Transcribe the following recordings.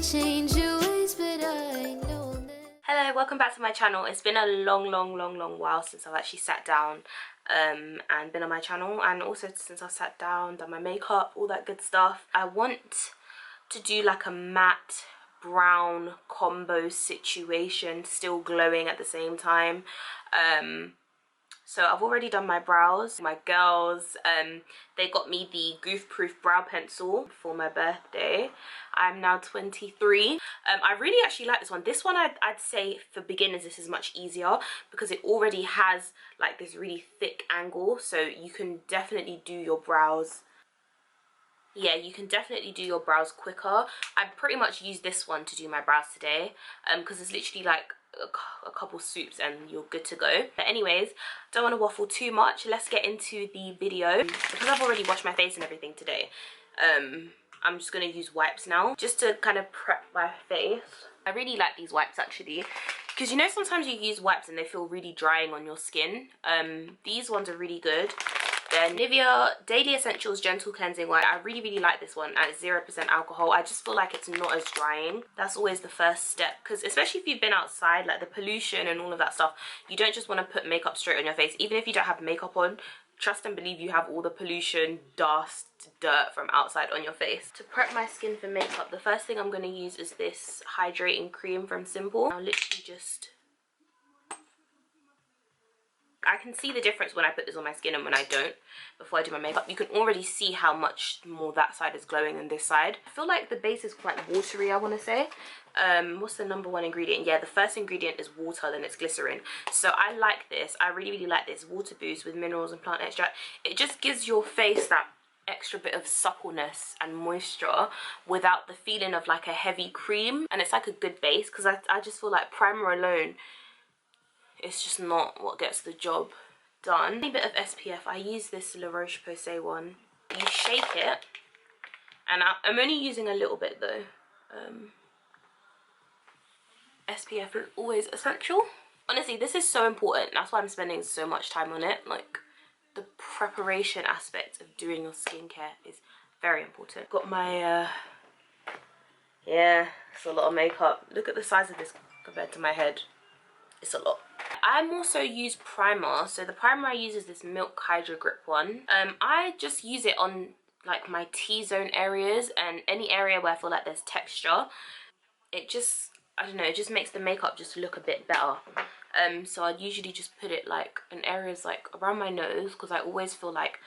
change your ways, but I know that. Hello, welcome back to my channel. It's been a long while since I've actually sat down and been on my channel, and also since I've sat down, done my makeup, all that good stuff. I want to do like a matte brown combo situation, still glowing at the same time. So I've already done my brows. My girls, they got me the Goof Proof brow pencil for my birthday. I'm now 23. I really actually like this one. This one I'd say for beginners this is much easier because it already has like this really thick angle, so you can definitely do your brows. Yeah, you can definitely do your brows quicker. I pretty much use this one to do my brows today because it's literally like a couple swoops and you're good to go. But anyways, don't want to waffle too much. Let's get into the video. Because I've already washed my face and everything today, I'm just going to use wipes now just to kind of prep my face. I really like these wipes actually, because you know sometimes you use wipes and they feel really drying on your skin. These ones are really good. Then NIVEA Daily Essentials Gentle Cleansing Wipe. I really like this one, and it's 0% alcohol. I just feel like it's not as drying. That's always the first step, because especially if you've been outside, like the pollution and all of that stuff, you don't just want to put makeup straight on your face. Even if you don't have makeup on, trust and believe you have all the pollution, dust, dirt from outside on your face. To prep my skin for makeup, the first thing I'm going to use is this hydrating cream from Simple. I'll literally just... I can see the difference when I put this on my skin and when I don't before I do my makeup. You can already see how much more that side is glowing than this side. I feel like the base is quite watery, I want to say. What's the number one ingredient? Yeah, the first ingredient is water, then it's glycerin. So I like this. I really like this water boost with minerals and plant extract. It just gives your face that extra bit of suppleness and moisture without the feeling of like a heavy cream. And it's like a good base, because I just feel like primer alone, it's just not what gets the job done. A bit of SPF. I use this Roche-Posay one. You shake it, and I'm only using a little bit though. SPF is always essential. Honestly, this is so important. That's why I'm spending so much time on it. Like, the preparation aspect of doing your skincare is very important. Got my, yeah, it's a lot of makeup. Look at the size of this compared to my head. It's a lot. I also use primer. So the primer I use is this Milk Hydrogrip one. I just use it on like my T-zone areas and any area where I feel like there's texture. It just, I don't know, it just makes the makeup just look a bit better. So I'd usually just put it like in areas like around my nose, because I always feel like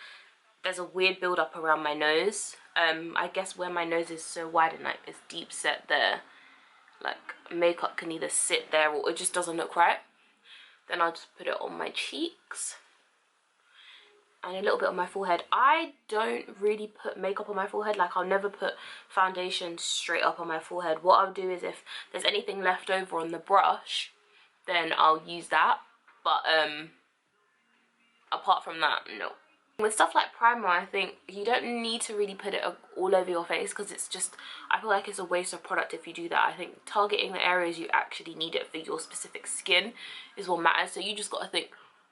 there's a weird build up around my nose. I guess where my nose is so wide and like this deep set there, like makeup can either sit there or it just doesn't look right. Then I'll just put it on my cheeks and a little bit on my forehead. I don't really put makeup on my forehead. Like, I'll never put foundation straight up on my forehead. What I'll do is if there's anything left over on the brush, then I'll use that. But apart from that, no. With stuff like primer, I think you don't need to really put it all over your face, because it's just, I feel like it's a waste of product if you do that. I think targeting the areas you actually need it for your specific skin is what matters. So you just got to think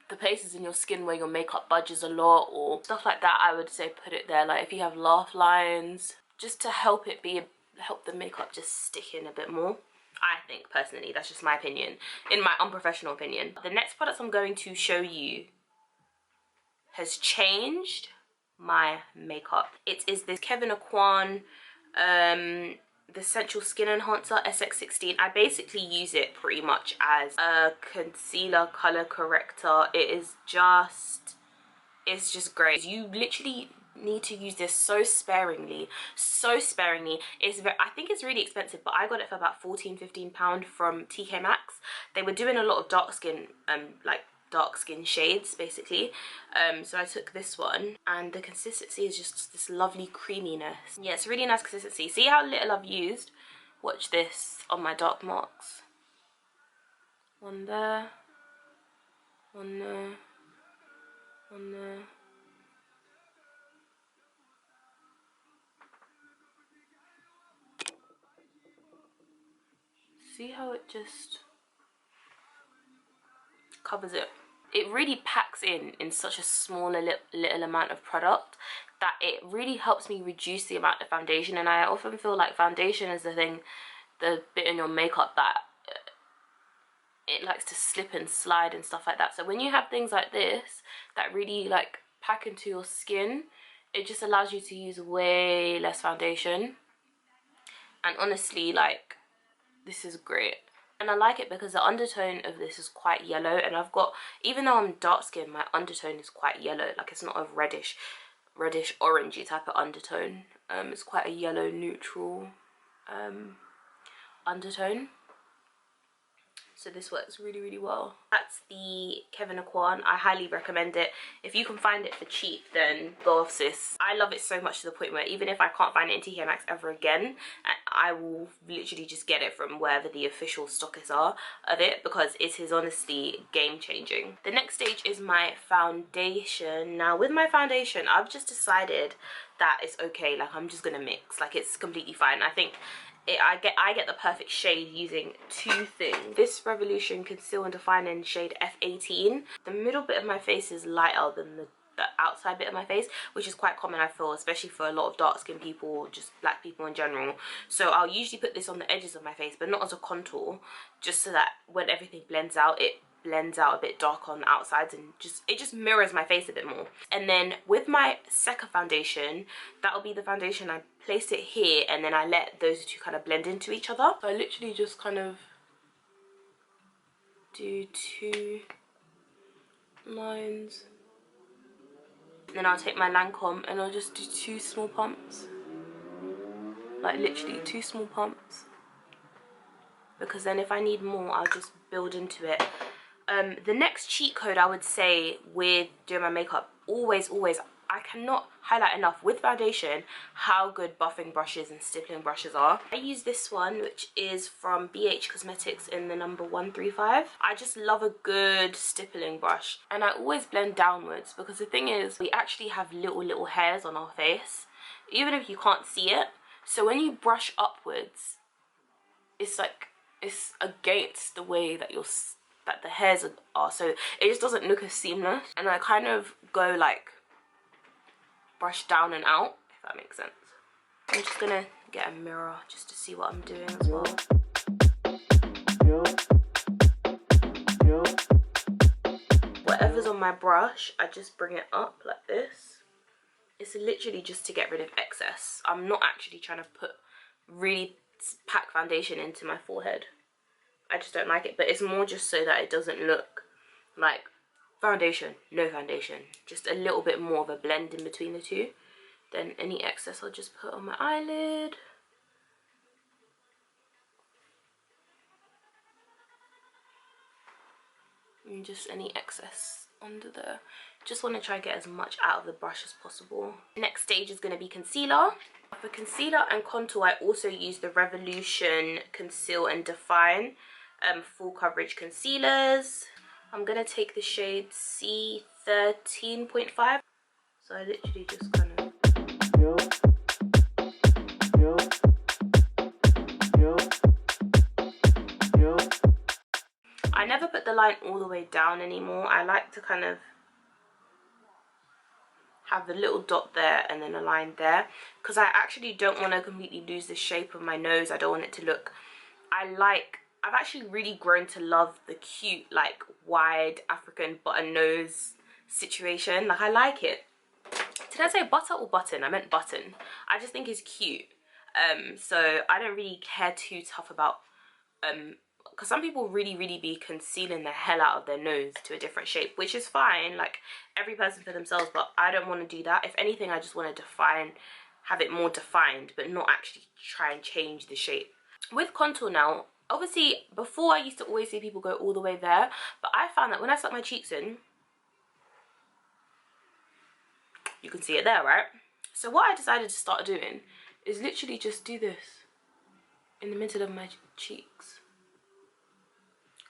the places in your skin where your makeup budges a lot or stuff like that, I would say put it there. Like if you have laugh lines, just to help it help the makeup just stick in a bit more. I think personally, that's just my opinion, in my unprofessional opinion. The next product I'm going to show you has changed my makeup. It is this Kevyn the Sensual Skin Enhancer SX16. I basically use it pretty much as a concealer color corrector. It's just great. You literally need to use this so sparingly. I think it's really expensive, but I got it for about £14–15 from TK Maxx. They were doing a lot of dark skin dark skin shades basically, so I took this one, and the consistency is just this lovely creaminess. Yeah, it's a really nice consistency. See how little I've used? Watch this on my dark marks. One there, one there, one there. See how it just covers it? It really packs in such a small little amount of product that it really helps me reduce the amount of foundation. And I often feel like foundation is the thing the bit in your makeup that it likes to slip and slide and stuff like that. So when you have things like this that really like pack into your skin, it just allows you to use way less foundation. And honestly, like, this is great. And I like it because the undertone of this is quite yellow, and I've got, even though I'm dark skinned, my undertone is quite yellow. Like, it's not a reddish orangey type of undertone. It's quite a yellow neutral undertone. So this works really, really well. That's the Kevyn aucoin. I highly recommend it. If you can find it for cheap, then go off, sis. I love it so much to the point where even if I can't find it in TK Maxx ever again, I will literally just get it from wherever the official stockists are of it, because it is honestly game changing. The next stage is my foundation. Now with my foundation, I've just decided that it's okay. Like, I'm just gonna mix. Like, it's completely fine. I think I get the perfect shade using two things. This Revolution Conceal and Define in shade F18. The middle bit of my face is lighter than the outside bit of my face, which is quite common, I feel, especially for a lot of dark skinned people, just black people in general. So I'll usually put this on the edges of my face, but not as a contour, just so that when everything blends out, it blends out a bit dark on the outsides, and it just mirrors my face a bit more. And then with my second foundation, that'll be the foundation, I place it here and then I let those two kind of blend into each other. So I literally just kind of do two lines, then I'll take my Lancome and I'll just do two small pumps, like literally two small pumps, because then if I need more, I'll just build into it. The next cheat code I would say with doing my makeup, always, I cannot highlight enough with foundation how good buffing brushes and stippling brushes are. I use this one, which is from BH Cosmetics in the number 135. I just love a good stippling brush, and I always blend downwards, because the thing is, we actually have little hairs on our face, even if you can't see it. So when you brush upwards, it's like, it's against the way that the hairs are, so it just doesn't look as seamless. And I kind of go like brush down and out, if that makes sense. I'm just gonna get a mirror just to see what I'm doing as well. Whatever's on my brush, I just bring it up like this. It's literally just to get rid of excess. I'm not actually trying to put really pack foundation into my forehead. I just don't like it, but it's more just so that it doesn't look like foundation, no foundation. Just a little bit more of a blend in between the two. Then any excess I'll just put on my eyelid. And just any excess under there. Just want to try and get as much out of the brush as possible. Next stage is going to be concealer. For concealer and contour, I also use the Revolution Conceal and Define full coverage concealers. I'm gonna take the shade C13.5. So I literally just kind of I never put the line all the way down anymore. I like to kind of have the little dot there and then a line there, because I actually don't want to completely lose the shape of my nose. I don't want it to look, I've actually really grown to love the cute, like, wide African button nose situation. Like, I like it. Did I say butter or button? I meant button. I just think it's cute. So I don't really care too tough about, because some people really be concealing the hell out of their nose to a different shape, which is fine, like, every person for themselves, but I don't want to do that. If anything, I just want to have it more defined, but not actually try and change the shape. With contour now, obviously before I used to always see people go all the way there, but I found that when I stuck my cheeks in, you can see it there, right? So what I decided to start doing is literally just do this in the middle of my cheeks.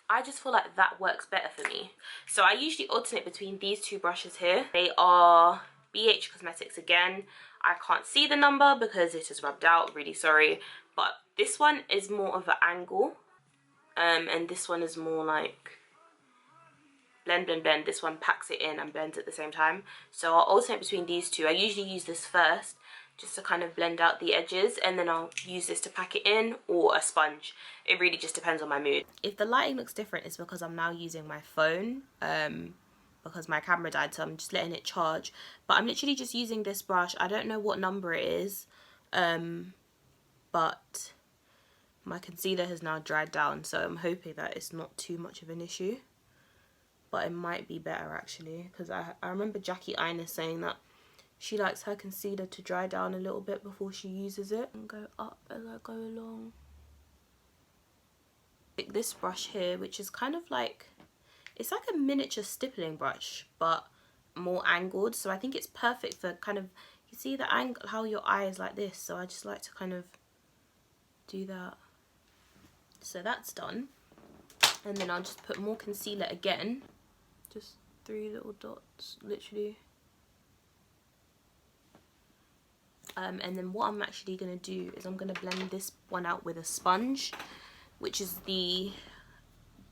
I just feel like that works better for me. So I usually alternate between these two brushes here. They are BH Cosmetics again. I can't see the number because it is rubbed out, really sorry. But this one is more of an angle. And this one is more like blend. This one packs it in and blends at the same time. So I'll alternate between these two. I usually use this first just to kind of blend out the edges, and then I'll use this to pack it in, or a sponge. It really just depends on my mood. If the lighting looks different, it's because I'm now using my phone because my camera died, so I'm just letting it charge. But I'm literally just using this brush. I don't know what number it is, but my concealer has now dried down, so I'm hoping that it's not too much of an issue. But it might be better actually, because I remember Jackie Ines saying that she likes her concealer to dry down a little bit before she uses it. And go up as I go along. Pick this brush here, which is kind of like, it's like a miniature stippling brush, but more angled. So I think it's perfect for kind of, you see the angle, how your eye is like this. So I just like to kind of do that. So that's done. And then I'll just put more concealer again. Just 3 little dots, literally. And then what I'm actually going to do is I'm going to blend this one out with a sponge, which is the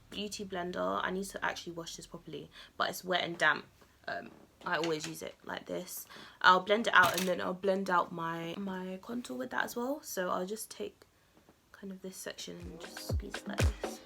Beauty Blender. I need to actually wash this properly, but it's wet and damp. I always use it like this. I'll blend it out, and then I'll blend out my contour with that as well. So I'll just take kind of this section and just squeeze it like this.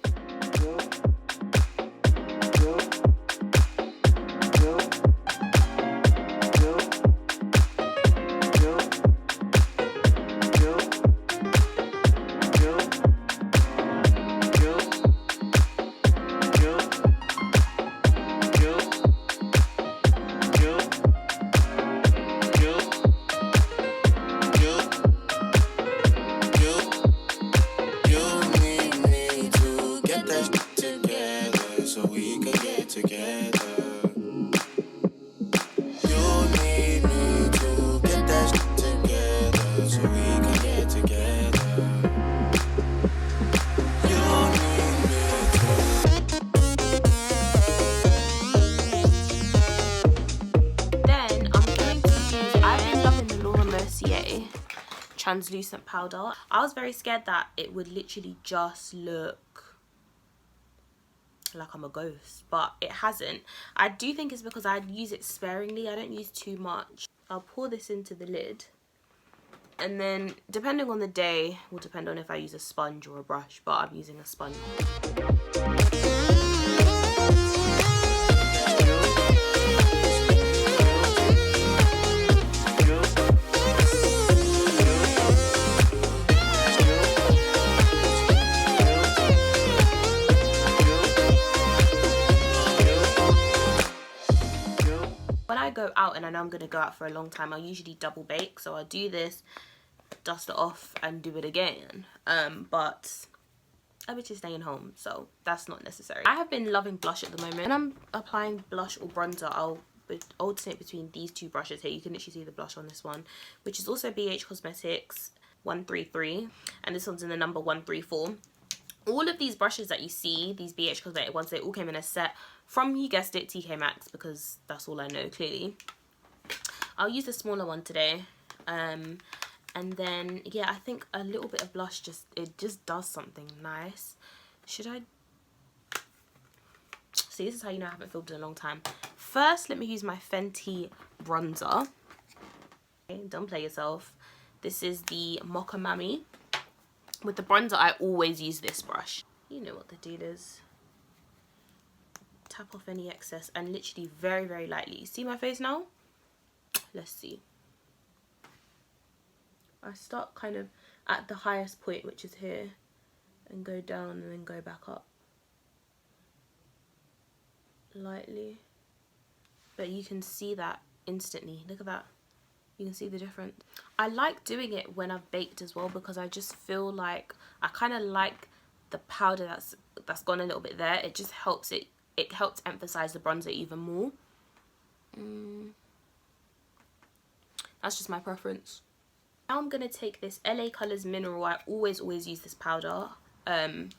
Translucent powder. I was very scared that it would literally just look like I'm a ghost, but it hasn't. I do think it's because I use it sparingly. I don't use too much. I'll pour this into the lid, and then depending on the day will depend on if I use a sponge or a brush, but I'm using a sponge. When I go out, and I know I'm going to go out for a long time, I'll usually double bake. So I'll do this, dust it off, and do it again. But I'm just staying home, so that's not necessary. I have been loving blush at the moment. When I'm applying blush or bronzer, I'll alternate between these two brushes here. You can literally see the blush on this one, which is also BH Cosmetics 133, and this one's in the number 134. All of these brushes that you see, these BH Cosmetics ones, they all came in a set from, you guessed it, TK Maxx, because that's all I know, clearly. I'll use the smaller one today. And then, yeah, I think a little bit of blush, it just does something nice. Should I... See, this is how you know I haven't filmed in a long time. First, let me use my Fenty bronzer. Okay, don't play yourself. This is the Mocha Mami. With the bronzer, I always use this brush. You know what the deal is. Tap off any excess and literally very, very lightly. See my face now? Let's see. I start kind of at the highest point, which is here, and go down and then go back up. Lightly. But you can see that instantly. Look at that. You can see the difference. I like doing it when I've baked as well, because I just feel like I kind of like the powder that's gone a little bit there. It just helps it helps emphasize the bronzer even more. That's just my preference. Now I'm gonna take this LA Colors Mineral. I always use this powder, and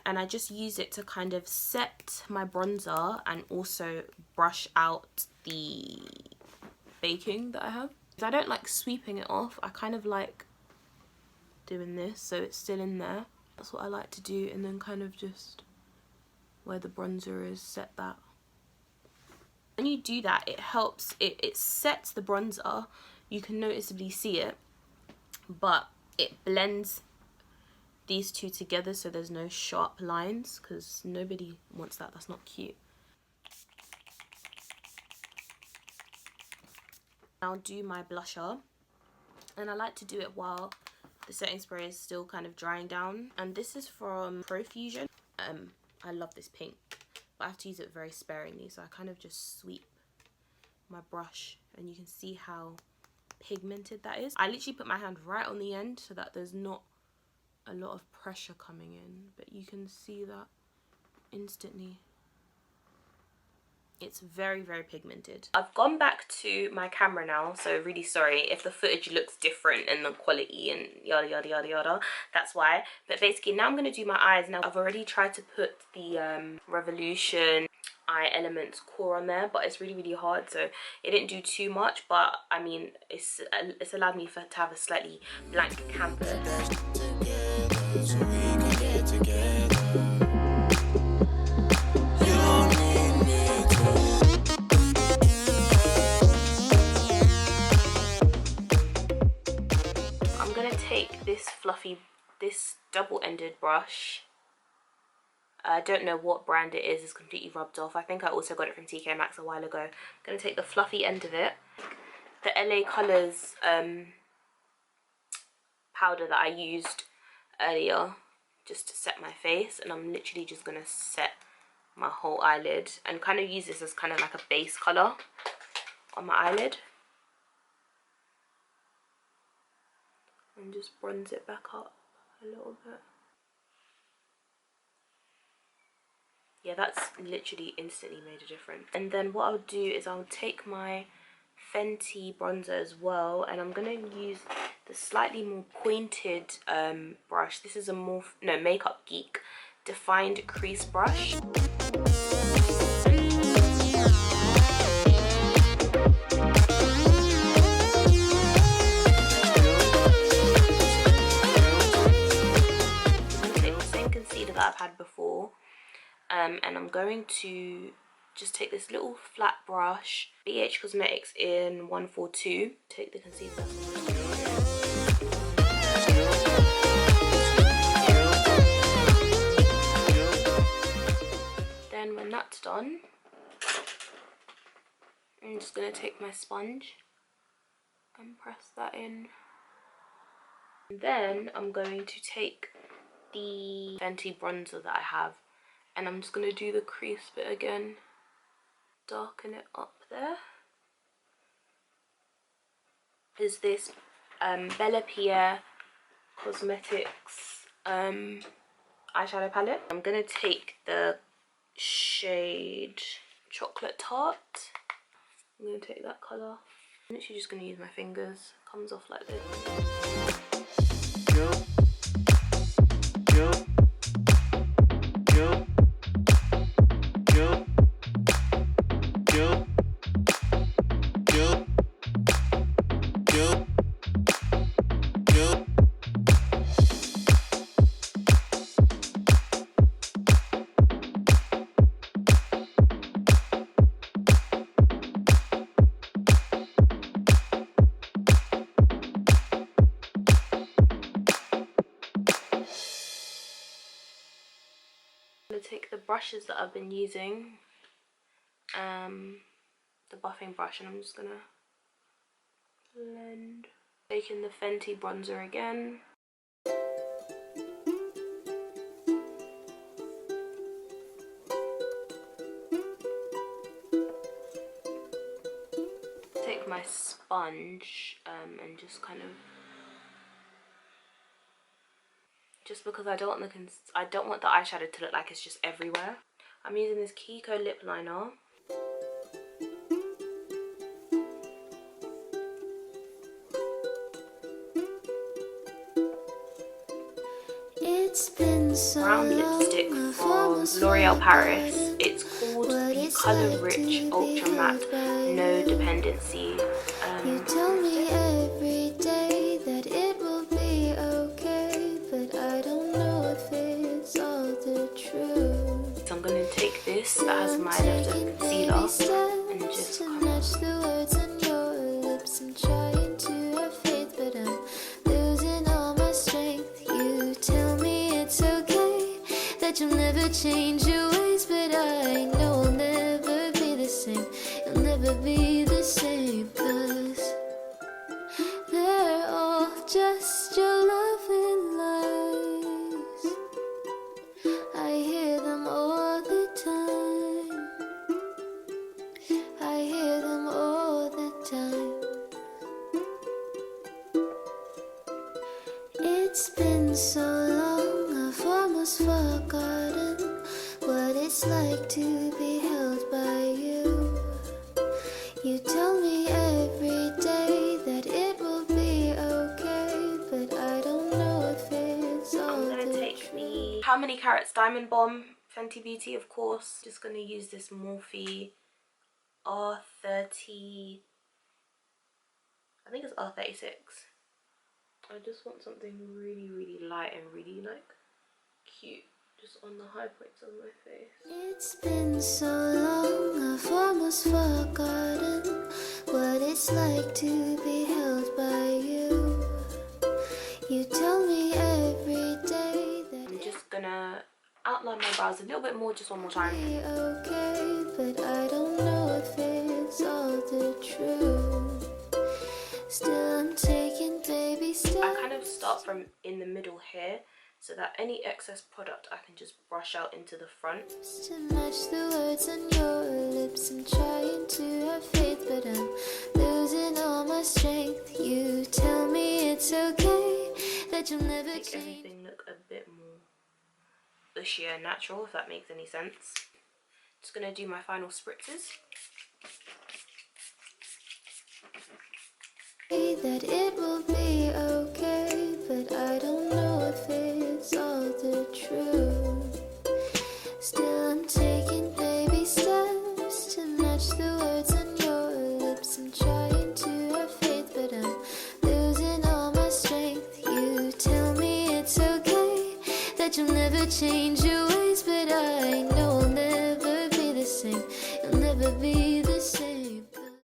I just use it to kind of set my bronzer and also brush out the baking that I have. I don't like sweeping it off. I kind of like doing this so it's still in there. That's what I like to do, and then kind of just where the bronzer is, set that. When you do that, it helps, it sets the bronzer you can noticeably see it, but it blends these two together so there's no sharp lines, because nobody wants that. That's not cute. Now do my blusher, and I like to do it while the setting spray is still kind of drying down, and this is from Profusion. I love this pink, but I have to use it very sparingly, so I kind of just sweep my brush, and you can see how pigmented that is. I literally put my hand right on the end so that there's not a lot of pressure coming in, but you can see that instantly. It's very, very pigmented. I've gone back to my camera now, so really sorry if the footage looks different in the quality and yada yada yada yada, that's why. But basically now I'm going to do my eyes. Now I've already tried to put the Revolution Eye Elements core on there, but it's really, really hard, so it didn't do too much. But I mean, it's allowed me to have a slightly blank canvas. So we can get together. I'm gonna take this double-ended brush. I don't know what brand it is. It's completely rubbed off. I think I also got it from TK Maxx a while ago. I'm gonna take the fluffy end of it, the LA Colors powder that I used earlier just to set my face, and I'm literally just gonna set my whole eyelid and kind of use this as kind of like a base color on my eyelid, and just bronze it back up a little bit. Yeah, that's literally instantly made a difference. And then what I'll do is I'll take my Fenty bronzer as well, and I'm gonna use the slightly more pointed brush. This is a Makeup Geek defined crease brush. Take the same concealer that I've had before, and I'm going to just take this little flat brush, BH Cosmetics in 142. Take the concealer. Then when that's done, I'm just going to take my sponge and press that in. And then I'm going to take the Fenty bronzer that I have, and I'm just going to do the crease bit again. Darken it up there. Is this Bellápierre Cosmetics eyeshadow palette. I'm going to take the shade Chocolate Tart. I'm going to take that colour. I'm literally just going to use my fingers. It comes off like this. I'm going to take the brushes that I've been using, the buffing brush, and I'm just going to blend. Taking the Fenty bronzer again. Take my sponge and just kind of, just because I don't want the eyeshadow to look like it's just everywhere. I'm using this Kiko lip liner. It's been so Brown lipstick from L'Oreal Paris. It's called the Colour Rich Ultra Matte No Dependency. You tell me every day that it will be okay, but I don't know if it's all the truth. So I'm going to take this that has my leftover concealer and just to match the words on your lips and trying to never change your ways, but I know I'll never be the same. You'll never be the same, 'cause they're all just your loving lies. I hear them all the time. I hear them all the time. It's been so long, I've almost forgotten what it's like to be held by you. You tell me every day that it will be okay, but I don't know if it's all I'm gonna the take truth. the How Many Carats Diamond Bomb Fenty Beauty, of course. Just gonna use this Morphe R30, I think it's R36. I just want something really, really light and really like cute, just on the high points of my face. It's been so long, I've almost forgotten what it's like to be held by you. You tell me every day that I'm just gonna outline my brows a little bit more, just one more time. it'll be okay, but I don't know if it's all the truth. Still I'm taking baby steps. I kind of start from in the middle here, so that any excess product I can just brush out into the front. To match the words on your lips, I'm trying to have faith, but I'm losing all my strength. You tell me it's okay, that you'll never Make change. everything look a bit more bushier and natural, if that makes any sense. Just gonna do my final spritzes. That it will be okay, but I don't know if it's all the truth. Still I'm taking baby steps to match the words on your lips. I'm trying to have faith, but I'm losing all my strength. You tell me it's okay, that you'll never change your ways, but I know I'll never be the same. You'll never be